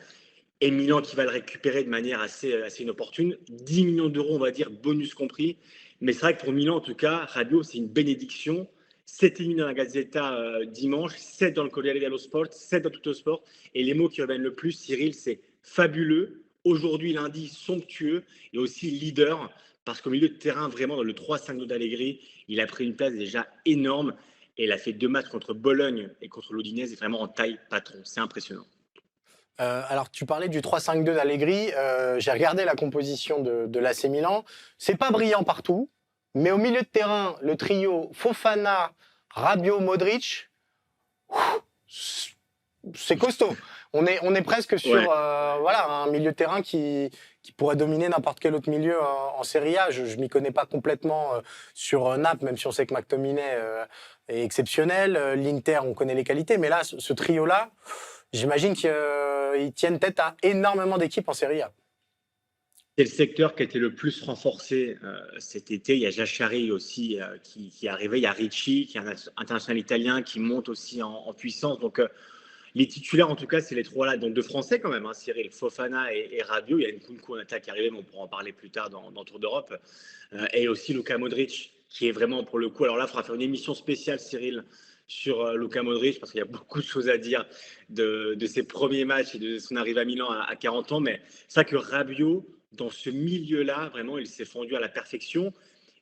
Et Milan qui va le récupérer de manière assez inopportune. 10 millions d'euros, on va dire, bonus compris. Mais c'est vrai que pour Milan, en tout cas, Rabiot, c'est une bénédiction. 7,5 dans la Gazzetta dimanche, 7 dans le Corriere dello Sport, 7 dans Tuttosport. Et les mots qui reviennent le plus, Cyril, c'est fabuleux. Aujourd'hui, lundi, somptueux et aussi leader. Parce qu'au milieu de terrain, vraiment, dans le 3-5-2 d'Allegri, il a pris une place déjà énorme. Et il a fait 2 matchs contre Bologne et contre l'Udinese, vraiment en taille patron. C'est impressionnant. Alors, tu parlais du 3-5-2 d'Allegri. J'ai regardé la composition de l'AC Milan. C'est pas brillant partout, mais au milieu de terrain, le trio Fofana, Rabiot, Modric, c'est costaud. On est presque sur voilà, un milieu de terrain qui pourrait dominer n'importe quel autre milieu en Serie A. Je m'y connais pas complètement sur Naples, même si on sait que McTominay est exceptionnel. L'Inter, on connaît les qualités, mais là, ce trio-là, j'imagine qu'ils tiennent tête à énormément d'équipes en Serie A. C'est le secteur qui a été le plus renforcé cet été. Il y a Jachari aussi qui est arrivé. Il y a Ricci, qui est un international italien, qui monte aussi en puissance. Donc, les titulaires, en tout cas, c'est les trois là. Donc, 2 Français quand même, hein, Cyril, Fofana et Rabiot. Il y a Nkunku en attaque qui est arrivé, mais on pourra en parler plus tard dans Tour d'Europe. Et aussi Luka Modric, qui est vraiment pour le coup. Alors là, il faudra faire une émission spéciale, Cyril, sur Luka Modric, parce qu'il y a beaucoup de choses à dire de ses premiers matchs et de son arrivée à Milan à 40 ans. Mais c'est vrai que Rabiot, dans ce milieu-là, vraiment, il s'est fondu à la perfection.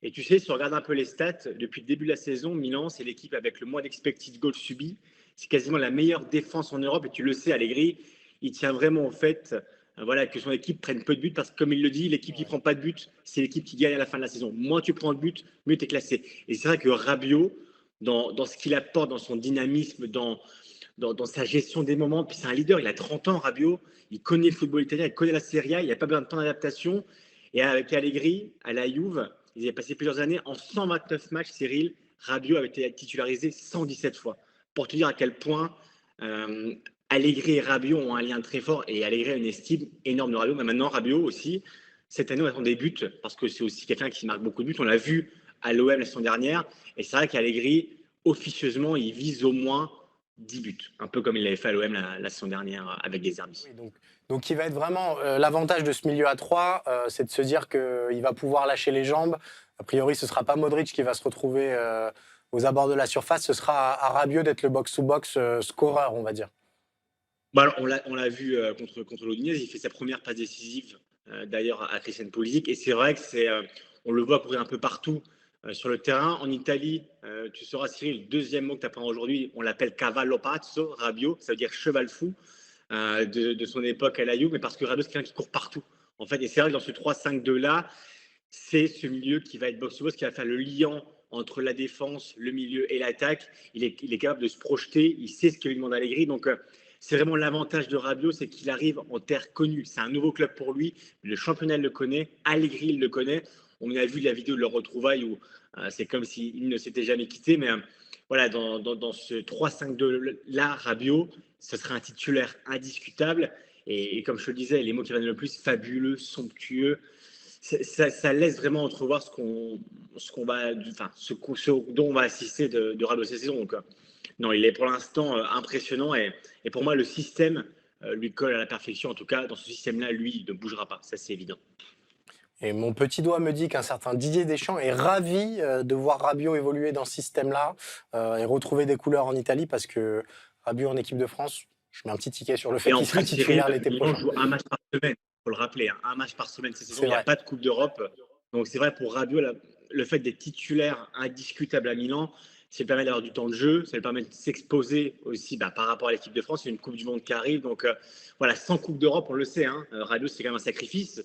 Et tu sais, si on regarde un peu les stats, depuis le début de la saison, Milan, c'est l'équipe avec le moins d'expected goals subis. C'est quasiment la meilleure défense en Europe. Et tu le sais, Allegri, il tient vraiment au fait voilà, que son équipe prenne peu de buts parce que, comme il le dit, l'équipe qui ne prend pas de buts, c'est l'équipe qui gagne à la fin de la saison. Moins tu prends de buts, mieux tu es classé. Et c'est vrai que Rabiot, dans ce qu'il apporte, dans son dynamisme, dans sa gestion des moments, puis c'est un leader, il a 30 ans, Rabiot, il connaît le football italien, il connaît la Serie A, il n'y a pas besoin de temps d'adaptation. Et avec Allegri, à la Juve, ils avaient passé plusieurs années, en 129 matchs, Cyril, Rabiot avait été titularisé 117 fois. Pour te dire à quel point Allegri et Rabiot ont un lien très fort, et Allegri a une estime énorme de Rabiot, mais maintenant Rabiot aussi, cette année on attend des buts, parce que c'est aussi quelqu'un qui marque beaucoup de buts, on l'a vu à l'OM la saison dernière, et c'est vrai qu'Allegri, officieusement, il vise au moins 10 buts, un peu comme il l'avait fait à l'OM la saison dernière avec des Zerbi. Oui, donc il va être vraiment l'avantage de ce milieu à 3, c'est de se dire qu'il va pouvoir lâcher les jambes. A priori, ce ne sera pas Modric qui va se retrouver aux abords de la surface, ce sera à Rabiot d'être le box-to-box scoreur, on va dire. Bon, alors, on l'a vu contre l'Udinese, il fait sa première passe décisive d'ailleurs à Christian Pulisic, et c'est vrai que on le voit courir un peu partout sur le terrain. En Italie, tu sauras, Cyril, le deuxième mot que tu apprends aujourd'hui, on l'appelle cavallo pazzo, Rabiot, ça veut dire cheval fou de son époque à la Juve, mais parce que Rabiot, c'est quelqu'un qui court partout. En fait, et c'est vrai que dans ce 3-5-2 là, c'est ce milieu qui va être box-to-box, qui va faire le liant entre la défense, le milieu et l'attaque. Il est capable de se projeter, il sait ce que lui demande Allegri. Donc, c'est vraiment l'avantage de Rabiot, c'est qu'il arrive en terre connue. C'est un nouveau club pour lui. Le championnat le connaît, Allegri le connaît. On a vu la vidéo de leur retrouvaille où c'est comme s'il ne s'était jamais quitté. Mais voilà, dans ce 3-5-2 là, Rabiot, ce serait un titulaire indiscutable. Et comme je te le disais, les mots qui viennent le plus, fabuleux, somptueux. Ça laisse vraiment entrevoir ce dont on va assister de Rabiot cette saison. Donc, non, il est pour l'instant impressionnant et pour moi, le système lui colle à la perfection. En tout cas, dans ce système-là, lui, il ne bougera pas. Ça, c'est évident. Et mon petit doigt me dit qu'un certain Didier Deschamps est ravi de voir Rabiot évoluer dans ce système-là et retrouver des couleurs en Italie parce que Rabiot en équipe de France, je mets un petit ticket sur le fait Et en qu'il sera plus, titulaire l'été Milan prochain. joue un match par semaine. Il faut le rappeler, hein, un match par semaine cette saison. C'est Il n'y a vrai. pas de Coupe d'Europe. Donc, c'est vrai pour Rabiot, le fait d'être titulaire indiscutable à Milan, ça lui permet d'avoir du temps de jeu, ça lui permet de s'exposer aussi par rapport à l'équipe de France. Il y a une Coupe du Monde qui arrive. Donc, voilà, sans Coupe d'Europe, on le sait, hein, Rabiot, c'est quand même un sacrifice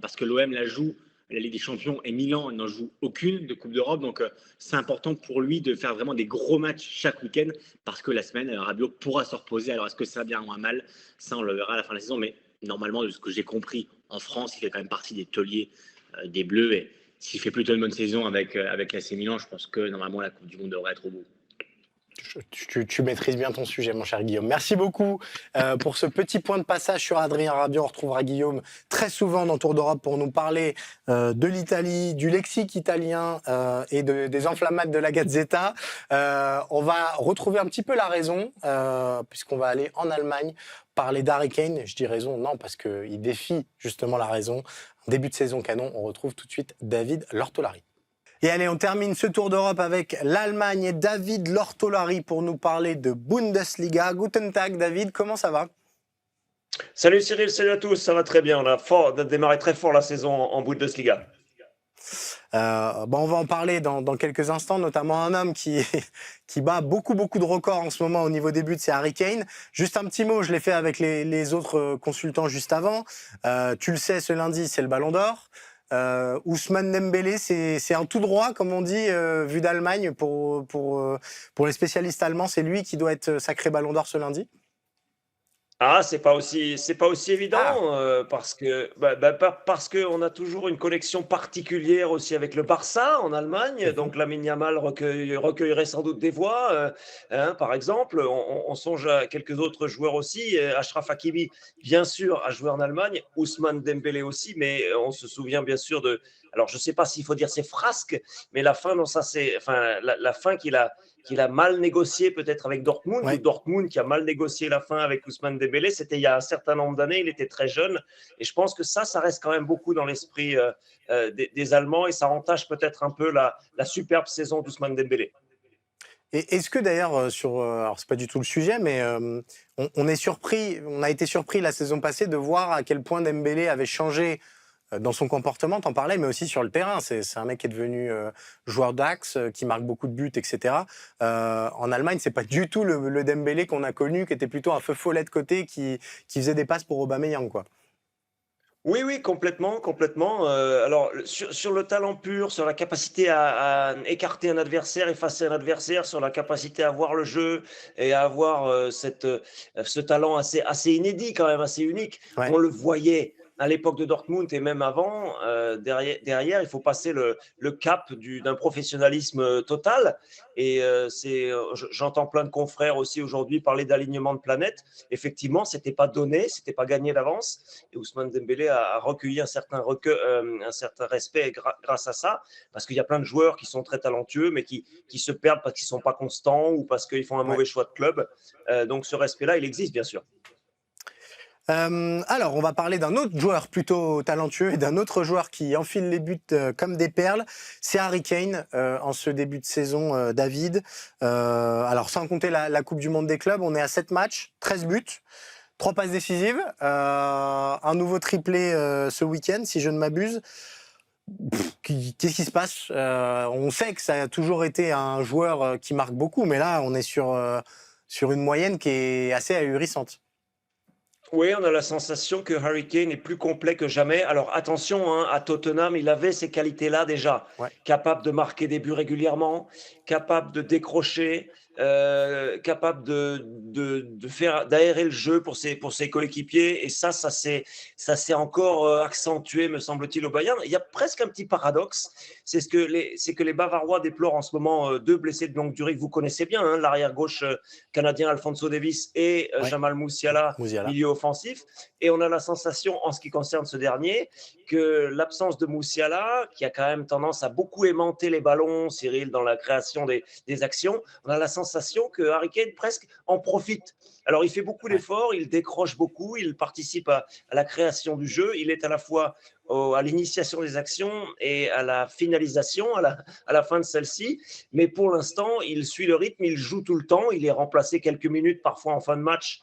parce que l'OM la joue la Ligue des Champions et Milan n'en joue aucune de Coupe d'Europe. Donc, c'est important pour lui de faire vraiment des gros matchs chaque week-end parce que la semaine, Rabiot pourra se reposer. Alors, est-ce que ça va bien ou mal? Ça, on le verra à la fin de la saison. Mais normalement, de ce que j'ai compris, en France, il fait quand même partie des tauliers des Bleus. Et s'il fait plutôt une bonne saison avec l'AC Milan, je pense que normalement, la Coupe du Monde devrait être au bout. Tu maîtrises bien ton sujet, mon cher Guillaume. Merci beaucoup pour ce petit point de passage sur Adrien Rabiot. On retrouvera Guillaume très souvent dans Tour d'Europe pour nous parler de l'Italie, du lexique italien et des enflammades de la Gazzetta. On va retrouver un petit peu la raison, puisqu'on va aller en Allemagne parler d'Harry Kane. Je dis raison, non, parce qu'il défie justement la raison. Début de saison canon, on retrouve tout de suite David Lortolari. Et allez, on termine ce tour d'Europe avec l'Allemagne et David Lortolari pour nous parler de Bundesliga. Guten Tag, David, comment ça va? Salut Cyril, salut à tous, ça va très bien. On a démarré très fort la saison en Bundesliga. On va en parler dans quelques instants, notamment un homme qui bat beaucoup de records en ce moment au niveau des buts, c'est Harry Kane. Juste un petit mot, je l'ai fait avec les autres consultants juste avant. Tu le sais, ce lundi, c'est le Ballon d'Or. Ousmane Dembélé, c'est un tout droit, comme on dit, vu d'Allemagne. Pour les spécialistes allemands, c'est lui qui doit être sacré Ballon d'Or ce lundi. Ah, c'est pas aussi évident parce que on a toujours une connexion particulière aussi avec le Barça en Allemagne. Donc Lamine Yamal recueillerait sans doute des voix, par exemple. On songe à quelques autres joueurs aussi. Achraf Hakimi, bien sûr, a joué en Allemagne. Ousmane Dembélé aussi, mais on se souvient bien sûr de. Alors je sais pas s'il faut dire ses frasques, mais la fin, non, ça c'est, la fin qu'il a mal négocié peut-être avec Dortmund, Ouais. ou Dortmund qui a mal négocié la fin avec Ousmane Dembélé. C'était il y a un certain nombre d'années, il était très jeune. Et je pense que ça reste quand même beaucoup dans l'esprit des Allemands et ça entache peut-être un peu la superbe saison d'Ousmane Dembélé. Et est-ce que d'ailleurs, alors c'est pas du tout le sujet, mais on a été surpris la saison passée de voir à quel point Dembélé avait changé dans son comportement, t'en parlais, mais aussi sur le terrain. C'est un mec qui est devenu joueur d'axe, qui marque beaucoup de buts, etc. En Allemagne, c'est pas du tout le Dembélé qu'on a connu, qui était plutôt un feu follet de côté, qui faisait des passes pour Aubameyang, quoi. Oui, complètement. Alors, sur le talent pur, sur la capacité à écarter un adversaire, effacer un adversaire, sur la capacité à voir le jeu et à avoir ce talent assez inédit, quand même, assez unique, Ouais. on le voyait à l'époque de Dortmund et même avant, derrière, il faut passer le cap d'un professionnalisme total. Et j'entends plein de confrères aussi aujourd'hui parler d'alignement de planète. Effectivement, c'était pas donné, c'était pas gagné d'avance. Et Ousmane Dembélé a recueilli un certain respect grâce à ça, parce qu'il y a plein de joueurs qui sont très talentueux, mais qui se perdent parce qu'ils sont pas constants ou parce qu'ils font un mauvais choix de club. Donc ce respect-là, il existe bien sûr. Alors, on va parler d'un autre joueur plutôt talentueux et d'un autre joueur qui enfile les buts comme des perles. C'est Harry Kane en ce début de saison, David. Alors, sans compter la Coupe du Monde des clubs, on est à 7 matchs, 13 buts, 3 passes décisives, un nouveau triplé ce week-end, si je ne m'abuse. Qu'est-ce qui se passe? On sait que ça a toujours été un joueur qui marque beaucoup, mais là, on est sur une moyenne qui est assez ahurissante. Oui, on a la sensation que Harry Kane est plus complet que jamais. Alors attention, hein, à Tottenham, il avait ces qualités-là déjà. Ouais. Capable de marquer des buts régulièrement, capable de décrocher, capable de faire d'aérer le jeu pour ses coéquipiers. Et ça s'est encore accentué, me semble-t-il, au Bayern. Il y a presque un petit paradoxe. C'est que les Bavarois déplorent en ce moment 2 blessés de longue durée que vous connaissez bien, hein, l'arrière gauche canadien Alphonso Davies et Jamal Musiala, milieu offensif. Et on a la sensation, en ce qui concerne ce dernier, que l'absence de Musiala, qui a quand même tendance à beaucoup aimanter les ballons, Cyril, dans la création des actions, on a la sensation que Harry Kane presque en profite. Alors, il fait beaucoup d'efforts, il décroche beaucoup, il participe à la création du jeu, il est à la fois à l'initiation des actions et à la finalisation, à la fin de celle-ci. Mais pour l'instant, il suit le rythme, il joue tout le temps, il est remplacé quelques minutes parfois en fin de match,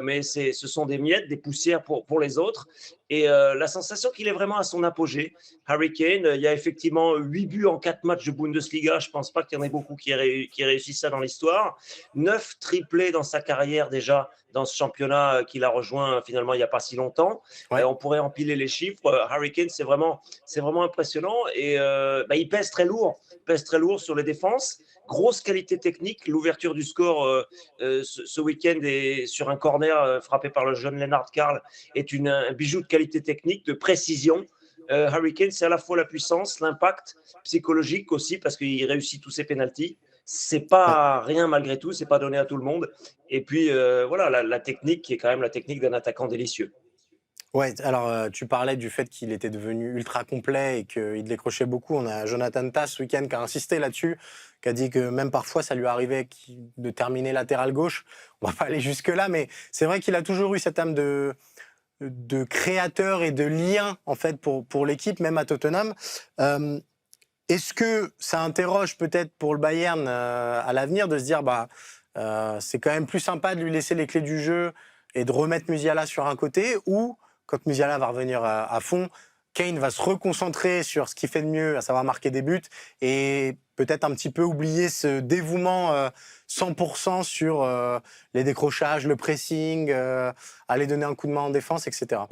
mais ce sont des miettes, des poussières pour les autres. Et la sensation qu'il est vraiment à son apogée. Harry Kane, il y a effectivement 8 buts en 4 matchs de Bundesliga. Je ne pense pas qu'il y en ait beaucoup qui réussissent ça dans l'histoire. 9 triplés dans sa carrière déjà dans ce championnat qu'il a rejoint finalement il n'y a pas si longtemps. On pourrait empiler les chiffres. Harry Kane, c'est vraiment impressionnant. Et il pèse très lourd sur les défenses. Grosse qualité technique. L'ouverture du score ce week-end sur un corner frappé par le jeune Lennart Karl est un bijou de qualité technique, de précision. Harry Kane, c'est à la fois la puissance, l'impact psychologique aussi, parce qu'il réussit tous ses pénaltys. C'est pas rien malgré tout, c'est pas donné à tout le monde. Et puis voilà, la technique qui est quand même la technique d'un attaquant délicieux. Ouais, alors tu parlais du fait qu'il était devenu ultra complet et qu'il décrochait beaucoup. On a Jonathan Tah ce week-end qui a insisté là-dessus, qui a dit que même parfois ça lui arrivait de terminer latéral gauche. On va pas aller jusque-là, mais c'est vrai qu'il a toujours eu cette âme de créateur et de lien en fait pour l'équipe, même à Tottenham. Est-ce que ça interroge peut-être pour le Bayern à l'avenir de se dire c'est quand même plus sympa de lui laisser les clés du jeu et de remettre Musiala sur un côté, ou quand Musiala va revenir à fond, Kane va se reconcentrer sur ce qu'il fait de mieux, à savoir marquer des buts, et peut-être un petit peu oublier ce dévouement 100% sur les décrochages, le pressing, aller donner un coup de main en défense, etc.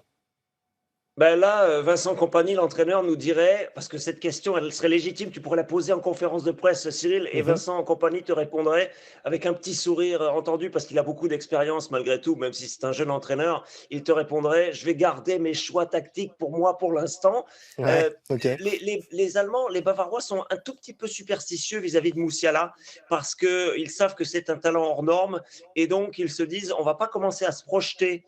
Ben là, Vincent Kompany, l'entraîneur, nous dirait, parce que cette question, elle serait légitime, tu pourrais la poser en conférence de presse, Cyril, et Vincent Kompany te répondrait avec un petit sourire entendu, parce qu'il a beaucoup d'expérience malgré tout, même si c'est un jeune entraîneur, il te répondrait: je vais garder mes choix tactiques pour moi pour l'instant. Okay. Les Allemands, les Bavarois sont un tout petit peu superstitieux vis-à-vis de Musiala, parce qu'ils savent que c'est un talent hors norme, et donc ils se disent, on ne va pas commencer à se projeter.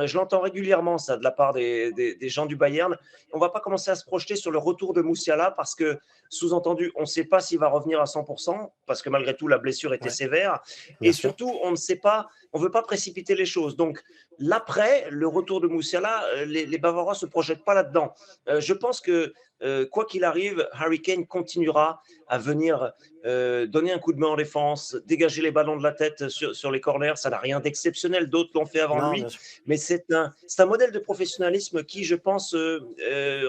Je l'entends régulièrement, ça, de la part des gens du Bayern. On ne va pas commencer à se projeter sur le retour de Musiala parce que, sous-entendu, on ne sait pas s'il va revenir à 100%, parce que malgré tout, la blessure était sévère. Et surtout, on ne sait pas, on ne veut pas précipiter les choses. Donc, l'après, le retour de Musiala, les Bavarois ne se projettent pas là-dedans. Je pense que, quoi qu'il arrive, Harry Kane continuera à venir donner un coup de main en défense, dégager les ballons de la tête sur les corners. Ça n'a rien d'exceptionnel, d'autres l'ont fait avant lui, mais c'est un modèle de professionnalisme qui, je pense,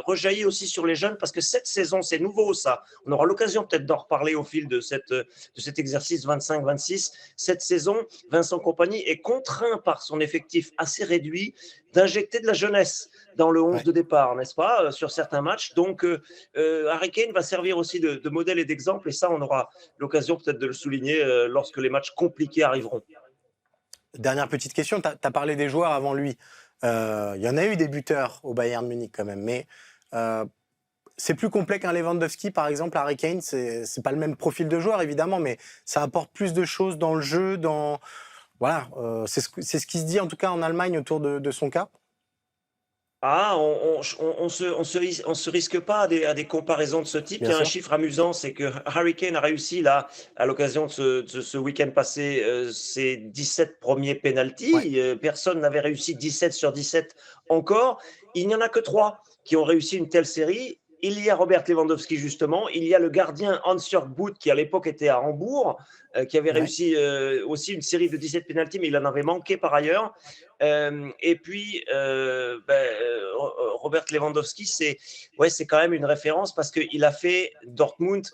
rejaillit aussi sur les jeunes, parce que cette saison, c'est nouveau ça. On aura l'occasion peut-être d'en reparler au fil de cet exercice 25-26. Cette saison, Vincent Kompany est contraint par son effectif assez réduit d'injecter de la jeunesse dans le 11 de départ, n'est-ce pas, sur certains matchs. Donc, Harry Kane va servir aussi de modèle et d'exemple, et ça, on aura l'occasion peut-être de le souligner lorsque les matchs compliqués arriveront. Dernière petite question, tu as parlé des joueurs avant lui. Il y en a eu des buteurs au Bayern Munich quand même, mais c'est plus complet qu'un Lewandowski, par exemple. Harry Kane, c'est pas le même profil de joueur, évidemment, mais ça apporte plus de choses dans le jeu, voilà, c'est ce qui se dit en tout cas en Allemagne autour de son cas. Ah, on se risque pas à des comparaisons de ce type. Bien Il y a un sûr. chiffre amusant, c'est que Harry Kane a réussi là, à l'occasion de ce week-end passé, ses 17 premiers pénaltys. Personne n'avait réussi 17 sur 17 encore. Il n'y en a que 3 qui ont réussi une telle série. Il y a Robert Lewandowski, justement. Il y a le gardien Hans-Jörg Butt, qui à l'époque était à Hambourg, qui avait réussi aussi une série de 17 pénaltys, mais il en avait manqué par ailleurs. Et puis, Robert Lewandowski, c'est quand même une référence parce qu'il a fait Dortmund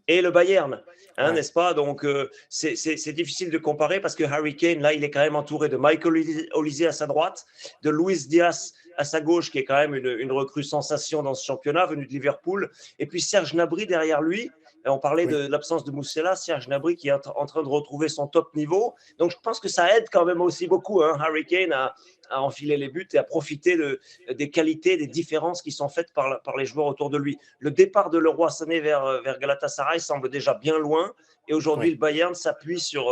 et le Bayern, n'est-ce pas? Donc, c'est difficile de comparer parce que Harry Kane, là, il est quand même entouré de Michael Olise à sa droite, de Luis Diaz à sa gauche, qui est quand même une recrue sensation dans ce championnat, venu de Liverpool, et puis Serge Gnabry derrière lui. On parlait de l'absence de Moussela, Serge Gnabry qui est en train de retrouver son top niveau. Donc, je pense que ça aide quand même aussi beaucoup Harry Kane à enfiler les buts et à profiter des qualités, des différences qui sont faites par les joueurs autour de lui. Le départ de Leroy Sané vers Galatasaray semble déjà bien loin. Et aujourd'hui, le Bayern s'appuie sur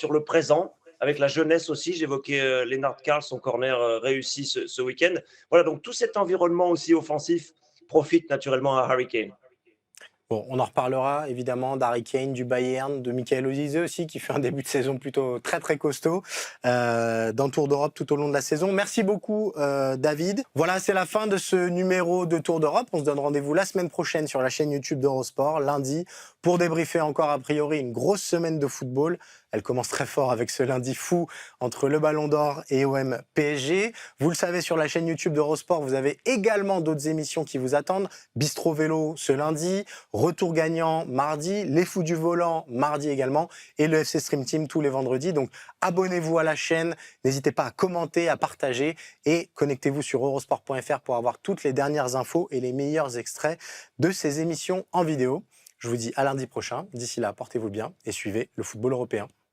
le présent, avec la jeunesse aussi. J'évoquais Lennart Karl, son corner réussi ce week-end. Voilà, donc tout cet environnement aussi offensif profite naturellement à Harry Kane. Bon, on en reparlera évidemment d'Harry Kane, du Bayern, de Michael Olise aussi, qui fait un début de saison plutôt très très costaud dans Tour d'Europe tout au long de la saison. Merci beaucoup David. Voilà, c'est la fin de ce numéro de Tour d'Europe. On se donne rendez-vous la semaine prochaine sur la chaîne YouTube d'Eurosport, lundi, pour débriefer encore a priori une grosse semaine de football. Elle commence très fort avec ce lundi fou entre le Ballon d'Or et OM PSG. Vous le savez, sur la chaîne YouTube d'Eurosport, vous avez également d'autres émissions qui vous attendent. Bistro Vélo ce lundi, Retour gagnant mardi, Les Fous du Volant mardi également, et le FC Stream Team tous les vendredis. Donc abonnez-vous à la chaîne, n'hésitez pas à commenter, à partager et connectez-vous sur eurosport.fr pour avoir toutes les dernières infos et les meilleurs extraits de ces émissions en vidéo. Je vous dis à lundi prochain. D'ici là, portez-vous bien et suivez le football européen.